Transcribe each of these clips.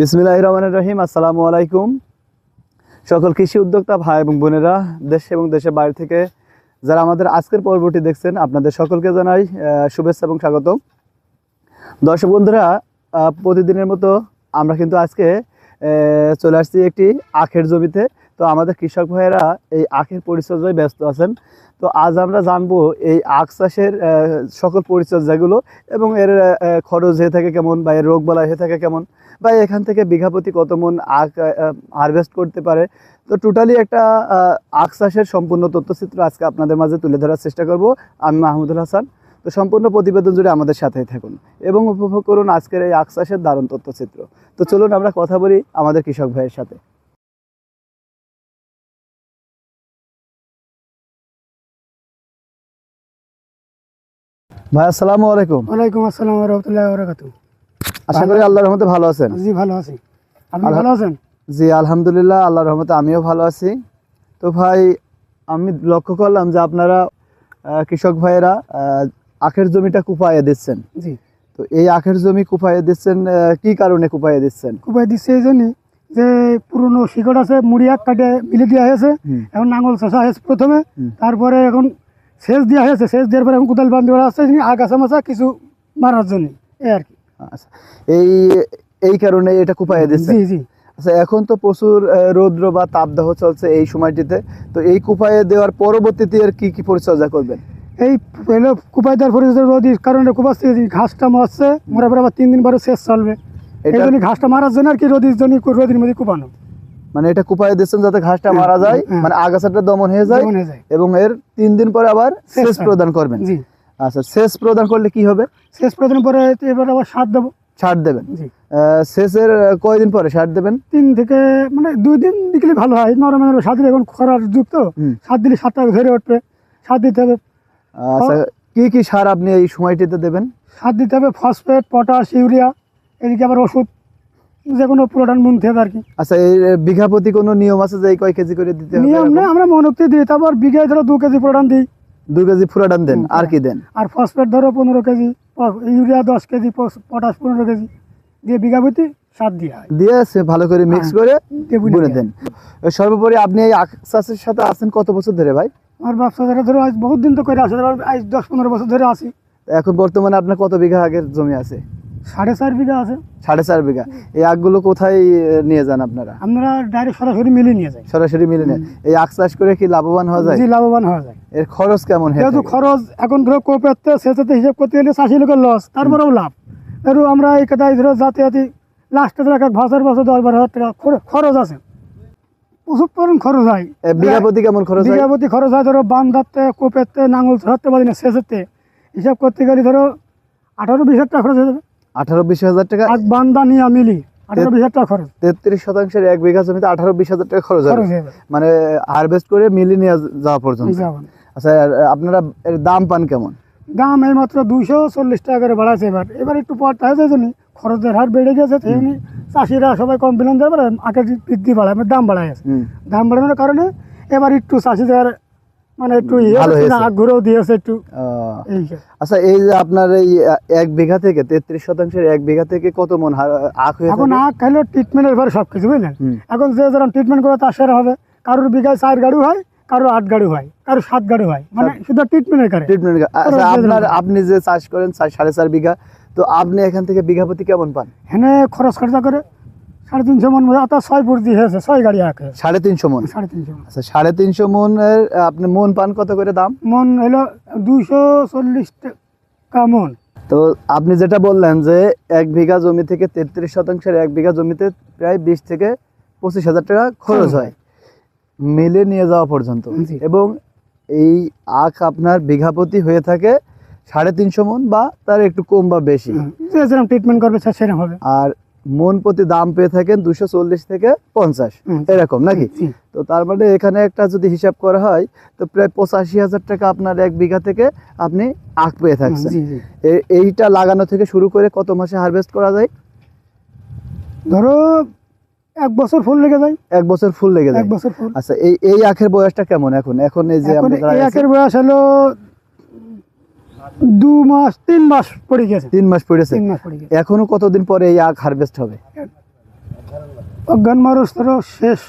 বিসমিল্লাহির রহমানির রহিম। আসসালামু আলাইকুম। সকল কৃষি উদ্যোক্তা ভাই এবং বোনেরা, দেশ এবং দেশের বাইরে থেকে যারা আমাদের আজকের পর্বটি দেখছেন, আপনাদের সকলকে জানাই শুভেচ্ছা এবং স্বাগতম। দর্শক বন্ধুরা, প্রতিদিনের মতো আমরা কিন্তু আজকে চলে আসছি একটি আখের জমিতে। তো আমাদের কৃষক ভাইয়েরা এই আখের পরিচর্যায় ব্যস্ত আছেন। তো আজ আমরা জানবো এই আখ চাষের সকল পরিচর্যাগুলো এবং এর খরচ হয়ে থাকে কেমন, বা এর রোগবালাই হয়ে থাকে কেমন, বা এখান থেকে বিঘা প্রতি কত মন আখ হারভেস্ট করতে পারে। তো টোটালি একটা আখ চাষের সম্পূর্ণ তথ্যচিত্র আজকে আপনাদের মাঝে তুলে ধরার চেষ্টা করব। আমি মাহমুদুল হাসান। তো সম্পূর্ণ প্রতিবেদন জুড়ে আমাদের সাথেই থাকুন এবং উপভোগ করুন আজকের এই আখ চাষের দারুণ তথ্যচিত্র। তো চলুন আমরা কথা বলি আমাদের কৃষক ভাইয়ের সাথে। ভাই আসসালামু আলাইকুম। ওয়ালাইকুম আসসালাম ওয়া রাহমাতুল্লাহি ওয়া বারাকাতুহু। আশা করি আল্লাহর রহমতে ভালো আছেন। জি ভালো আছি, আপনি ভালো আছেন? জি আলহামদুলিল্লাহ, আল্লাহর রহমতে আমিও ভালো আছি। তো ভাই, আমি লক্ষ্য করলাম যে আপনারা কৃষক ভাইয়েরা আখের জমিটা কুপায়ে দিচ্ছেন। জি। তো এই আখের জমি কুপায়ে দিচ্ছেন কি কারণে কুপায়ে দিচ্ছেন? কুপায় দিচ্ছে এই জন্যই যে পুরনো শিকড় আছে, মুড়ি আখ কাটে বিলে দেওয়া হয়েছে। এখন নাঙ্গল চাষা হয়েছে প্রথমে, তারপরে এখন সেচ দেওয়া হয়েছে। সেচ দেওয়ার পরে এখন কোদাল বান্ধি করা আছে আগাছা মাছা কিছু মারার জন্য, এই আর কি। আচ্ছা, এই কারণে এটা কুপায়ে দিচ্ছেন। জি জি। আচ্ছা, এখন তো প্রচুর রৌদ্র বা তাপদাহ চলছে এই সময়টিতে। তো এই কুপায়ে দেওয়ার পরবর্তীতে এর কি কি পরিচর্যা করবেন? এই হলো কুপায় দেওয়ার পরে রোদির কারণে কুপাচ্ছে, ঘাসটা মরছে, মরার পরে আবার 3 দিন পরে সেচ চলবে। এই জন্য ঘাসটা মারার জন্য আর কি রোদির জন্য, রোদির মধ্যে কুপানো। মানে এটা কুপায়ে দিচ্ছেন যাতে ঘাসটা মারা যায়, মানে আগাছাটা দমন হয়ে যায়, এবং এর 3 দিন পরে আবার সেচ প্রদান করবেন। জি। আচ্ছা, সেচ প্রদান করলে কি হবে? সেচ প্রদান পরে এবার আবার সার দেবো। সার দেবেন? সেচের কয়দিন পরে সার দেবেন? 3 থেকে মানে 2 দিন দিলে ভালো হয়। নরম নরম সার দিলে, এখন খরার যুগ তো, সার দিলে সারটা ধরে উঠবে, সার দিতে হবে। আচ্ছা, কি কি সার আপনি এই সময়টিতে দেবেন? সার দিতে হবে ফসফেট, পটাশ, ইউরিয়া, এদিকে আবার ওষুধ, যে কোনো প্রোডাক্ট বুনতে হবে আর কি। আচ্ছা, এই বিঘা প্রতি কোনো নিয়ম আছে যে কয় কেজি করে দিতে হবে? নিয়ম নেই, আমরা মনোক্তি দিই। তারপর বিঘায় ধরো 2 কেজি প্রোডাক্ট দিই। 2 কেজি ফুরাডান দেন, আর কি দেন? আর ফসফেট ধরো 15 KG, urea 10 KG, potash 15 KG দিয়ে বিঘা প্রতি সার দিয়ে ভালো করে মিক্স করে বুনে দেন। সর্বোপরি আপনি এই আখ চাষের সাথে আছেন কত বছর ধরে ভাই? আমার ব্যবসা ধরো আজ বহুত দিন তো করে আসে, আজ 10-15 বছর ধরে আছি। এখন বর্তমানে আপনার কত বিঘা আগের জমি আছে? 4.5 বিঘা আছে। 4.5 বিঘা। এই আখগুলো কোথায় নিয়ে যান আপনারা? আমরা ডাইরেক্ট সরাসরি মিলে নিয়ে যাই। সরাসরি মিলে নেন। এই আখ চাষ করে কি লাভবান হওয়া যায়? জি, লাভবান হওয়া যায়। এর খরচ কেমন? যেহেতু খরচ এখন ধরো কোপেতে সেচেতে হিসাব করতে গেলে 80 লোকের লস, তারপরেও লাভ। ধরো আমরা এই কথায় ধরো জাতি লাস্টে ধরো 10,000 টাকা খরচ আছে। প্রচুর পরিমাণ খরচ হয়। বিঘা প্রতি কেমন খরচ হয়? বিঘা প্রতি খরচ হয় ধরো বান্ধাতে, কোপেতে, নাঙ্গল ধরতে পারি না, সেচেতে হিসাব করতে গেলে ধরো 18-20 টাকা খরচ হয়ে যাবে। 18-20 টাকা? আর বান্দা নিয়ে মিলি 18-20 টাকা খরচ। 33% 1 বিঘা জমিতে 18-20 টাকা খরচ হবে, মানে হারভেস্ট করে মিলি নিয়ে যাওয়া পর্যন্ত। আচ্ছা, আপনারা এর দাম পান কেমন? দাম এই মাত্র 240 টাকা করে বাড়াচ্ছে। এবার একটু পড়তে হয়, সেই জন্য খরচের হার বেড়ে গেছে। সেই জন্য চাষিরা সবাই কমপ্লেন দেবে, আখের বৃদ্ধি বাড়ায়, দাম বাড়ায় আছে। দাম বাড়ানোর কারণে এবার একটু চাষিদের মানে একটু আগ্রহ দিয়েছে একটু। আচ্ছা, এই যে আপনার এই 1 বিঘা থেকে 33% 1 বিঘা থেকে কত মন আখ হয়ে থাকে? এখন আখ খাইলো ট্রিটমেন্টের পরে সবকিছু, বুঝলেন? এখন যে যেরকম ট্রিটমেন্ট করে তার সেরা হবে। কারোর বিঘায় 4 গাড়ি হয়, কারো 8 গাড়ি হয়, কারো 7 গাড়ি হয়, মানে শুধু ট্রিটমেন্টের কারণে। আচ্ছা, আপনি যে চাষ করেন 4.5 বিঘা, তো আপনি এখান থেকে বিঘা প্রতি কেমন পান? এখানে খরচ খরচা করে 350 মন, অর্থাৎ 6 ফুট দিয়ে হয়েছে, 6 গাড়ি আখ। 350 মন? 350 মন। আচ্ছা, 350 মনের আপনি মন পান কত করে দাম? মন হলো 240 টাকা মন। তো আপনি যেটা বললেন যে 1 বিঘা জমি থেকে 33% 1 বিঘা জমিতে প্রায় 20 থেকে 25,000 টাকা খরচ হয় মিলে নিয়ে যাওয়া পর্যন্ত, এবং এই আখ আপনার বিঘা প্রতি হয়ে থাকে 350 মন বা তার একটু কম বা বেশি, যেরকম ট্রিটমেন্ট করবে সেরকম হবে। আর মন প্রতি দাম পেয়ে থাকেন 240 থেকে 50 এরকম নাকি? তো তার মানে এখানে একটা যদি হিসাব করা হয় তো প্রায় 85,000 টাকা আপনার 1 বিঘা থেকে আপনি আখ পেয়ে থাকছেন। এইটা লাগানো থেকে শুরু করে কত মাসে হারভেস্ট করা যায়? ধরো 1 বছর ফুল লেগে যায়। 1 বছর ফুল লেগে যায়। 1 বছর ফুল। আচ্ছা, এই আখের বয়সটা কেমন এখন? এখন এই যে এই আখের বয়স হলো 2 মাস 3 মাস পড়ে গেছে। 3 মাস পড়েছে। এখনো কতদিন পরে এই আখ হারভেস্ট হবে? অজ্ঞান মানুষ তো শেষ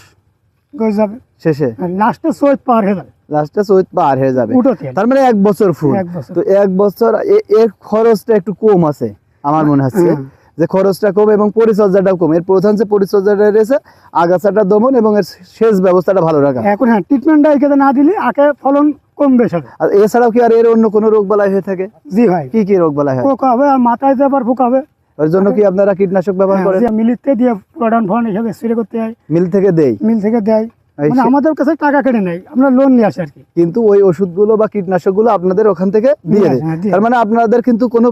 হয়ে যাবে, শেষে লাস্টে চৈত পার হয়ে যাবে, লাস্টে চৈত পার হয়ে যাবে, উঠোতে তার মানে 1 বছর ফুল। 1 বছর। তো 1 বছর এর খরচটা একটু কম আছে আমার মনে হচ্ছে, হ্যাঁ। যে খরচটা কম এবং পরিচর্যাটাও কম। এর প্রধান যে পরিচর্যাটা রয়েছে আগাছাটা দমন এবং এর সেচ ব্যবস্থাটা ভালো রাখা। এখন হ্যাঁ ট্রিটমেন্টটা এখানে না দিলে আগে ফলন কম বেশ হবে। আর এছাড়াও কি আর এর অন্য কোনো রোগ বালাই হয়ে থাকে? জি ভাই, কি কি রোগ বালাই হয়? পোকা হবে আর মাথায় যে আবার পোকা হবে, ওর জন্য কি আপনারা কীটনাশক ব্যবহার করেন? মিলিতে দিয়ে প্রোডাক্ট ফলন হিসাবে স্প্রে করতে হয়, মিল থেকে দেই? মিল থেকে দেয়, এই মানে সে- আমাদের কাছে টাকা কেটে নেই, আমরা লোন নিয়ে আসি আর কি। কিন্তু ওই ওষুধগুলো বা কীটনাশকগুলো আপনাদের ওখান থেকে দিয়ে দেয়। হ্যাঁ, দিয়ে তার মানে আপনাদের কিন্তু কোনো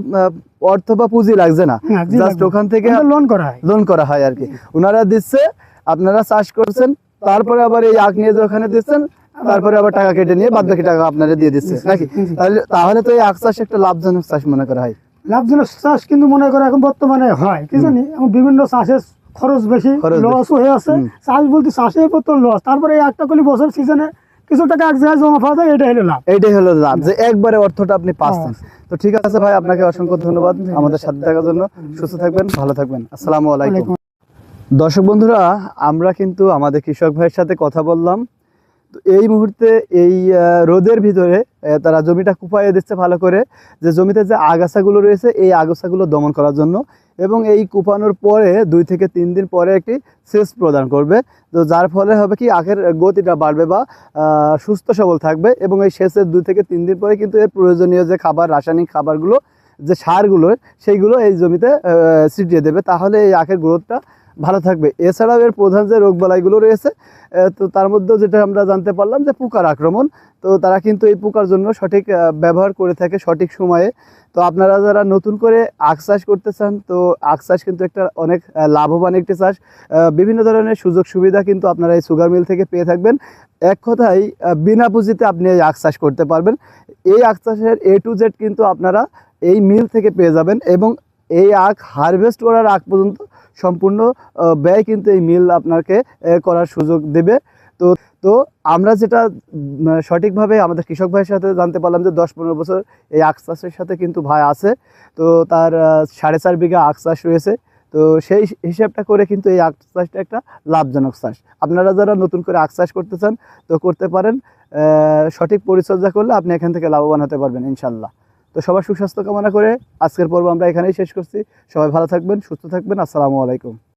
অর্থ বা পুঁজি লাগছে না, হ্যাঁ, জি জাস্ট লাগবে। ওখান থেকে লোন করা হয়। লোন করা হয় আর কি। ওনারা দিচ্ছে, আপনারা চাষ করছেন, তারপরে আবার এই আখ নিয়ে যে ওখানে দিচ্ছেন, তারপরে আবার টাকা কেটে নিয়ে বাদ বাকি টাকা আপনারা দিয়ে দিচ্ছে নাকি? তাহলে তো এই আখ চাষ একটা লাভজনক চাষ মনে করা হয়। লাভজনক চাষ কিন্তু মনে করে এখন বর্তমানে হয় কি জানি, এখন বিভিন্ন চাষের খরচ বেশি, খরচ বেশি। লস হয়ে আছে। চাষ বলতে চাষের পর লস, তারপরে এই একটা করে বছর সিজনে কিছু টাকা এক জায়গায় জমা পাওয়া যায়, এটা হলো লাভ। এইটাই হলো লাভ, যে একবারে অর্থটা আপনি পাচ্ছেন। তো ঠিক আছে ভাই, আপনাকে অসংখ্য ধন্যবাদ আমাদের সাথে থাকার জন্য। সুস্থ থাকবেন, ভালো থাকবেন। আসসালামু আলাইকুম। দর্শক বন্ধুরা, আমরা কিন্তু আমাদের কৃষক ভাইয়ের সাথে কথা বললাম। তো এই মুহূর্তে এই রোদের ভিতরে তারা জমিটা কুপাইয়ে দিচ্ছে ভালো করে, যে জমিতে যে আগাছাগুলো রয়েছে এই আগাছাগুলো দমন করার জন্য, এবং এই কুপানোর পরে 2 থেকে 3 দিন পরে একটি সেচ প্রদান করবে। তো যার ফলে হবে কি, আখের গতিটা বাড়বে বা সুস্থ সবল থাকবে। এবং এই সেচের 2 থেকে 3 দিন পরে কিন্তু এর প্রয়োজনীয় যে খাবার, রাসায়নিক খাবারগুলো, যে সারগুলো, সেইগুলো এই জমিতে ছিটিয়ে দেবে। তাহলে এই আখের গ্রোথটা ভালো থাকবে। এছাড়াও এর প্রধান যে রোগবালাইগুলো রয়েছে, তো তার মধ্যেও যেটা আমরা জানতে পারলাম যে পোকার আক্রমণ। তো তারা কিন্তু এই পোকার জন্য সঠিক ব্যবহার করে থাকে সঠিক সময়ে। তো আপনারা যারা নতুন করে আখ চাষ করতে চান, তো আখ চাষ কিন্তু একটা অনেক লাভবান একটি চাষ। বিভিন্ন ধরনের সুযোগ সুবিধা কিন্তু আপনারা এই সুগার মিল থেকে পেয়ে থাকবেন। এক কথায় বিনা পুঁজিতে আপনি এই আখ চাষ করতে পারবেন। এই আখ চাষের A to Z কিন্তু আপনারা এই মিল থেকে পেয়ে যাবেন, এবং এই আখ হারভেস্ট করার আগ পর্যন্ত সম্পূর্ণ ব্যয় কিন্তু এই মিল আপনাকে করার সুযোগ দেবে। তো তো আমরা যেটা সঠিকভাবে আমাদের কৃষক ভাইয়ের সাথে জানতে পারলাম যে 10-15 বছর এই আখ চাষের সাথে কিন্তু ভাই আছে। তো তার 4.5 বিঘা আখ চাষ রয়েছে। তো সেই হিসাবটা করে কিন্তু এই আখ চাষটা একটা লাভজনক চাষ। আপনারা যারা নতুন করে আখ চাষ করতে চান তো করতে পারেন। সঠিক পরিচর্যা করলে আপনি এখান থেকে লাভবান হতে পারবেন ইনশাল্লাহ। তো সবার সুস্বাস্থ্য কামনা করে আজকের পর্ব আমরা এখানেই শেষ করছি। সবাই ভালো থাকবেন, সুস্থ থাকবেন। আসসালামু আলাইকুম।